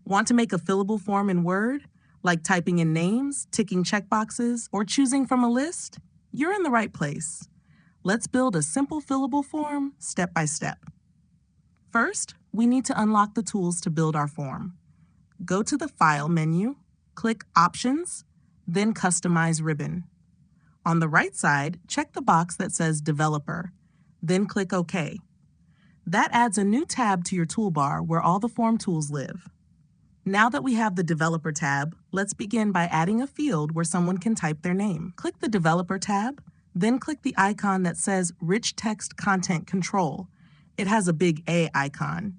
Want to make a fillable form in Word, like typing in names, ticking checkboxes, or choosing from a list? You're in the right place. Let's build a simple fillable form step by step. First, we need to unlock the tools to build our form. Go to the File menu, click Options, then Customize ribbon. On the right side, check the box that says Developer, then click OK. That adds a new tab to your toolbar where all the form tools live. Now that we have the Developer tab, let's begin by adding a field where someone can type their name. Click the Developer tab, then click the icon that says Rich Text Content Control. It has a big A icon.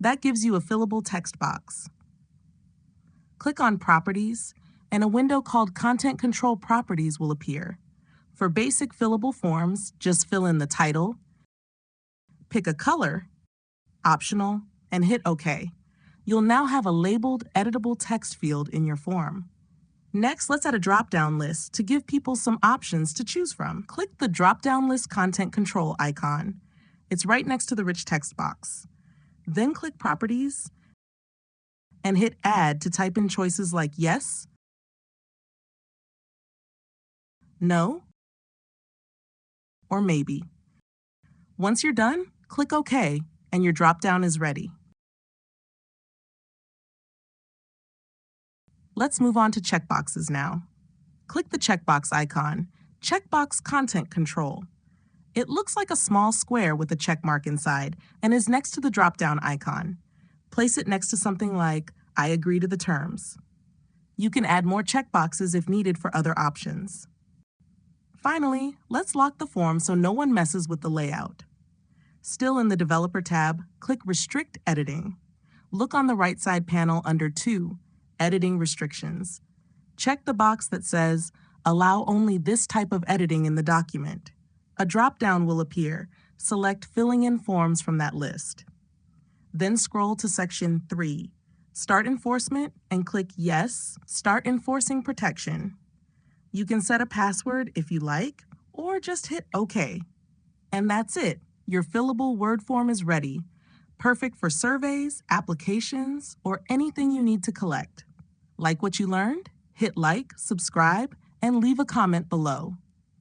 That gives you a fillable text box. Click on Properties, and a window called Content Control Properties will appear. For basic fillable forms, just fill in the title, pick a color, optional, and hit OK. You'll now have a labeled, editable text field in your form. Next, let's add a drop-down list to give people some options to choose from. Click the drop-down list content control icon. It's right next to the rich text box. Then click Properties and hit Add to type in choices like yes, no, or maybe. Once you're done, click OK, and your drop-down is ready. Let's move on to checkboxes now. Click the checkbox icon, Checkbox Content Control. It looks like a small square with a check mark inside and is next to the drop-down icon. Place it next to something like, I agree to the terms. You can add more checkboxes if needed for other options. Finally, let's lock the form so no one messes with the layout. Still in the Developer tab, click Restrict Editing. Look on the right side panel under 2, Editing Restrictions. Check the box that says, Allow only this type of editing in the document. A drop-down will appear. Select Filling in Forms from that list. Then scroll to Section 3, Start Enforcement, and click Yes, Start Enforcing Protection. You can set a password if you like, or just hit OK. And that's it. Your fillable Word form is ready. Perfect for surveys, applications, or anything you need to collect. Like what you learned? Hit like, subscribe, and leave a comment below.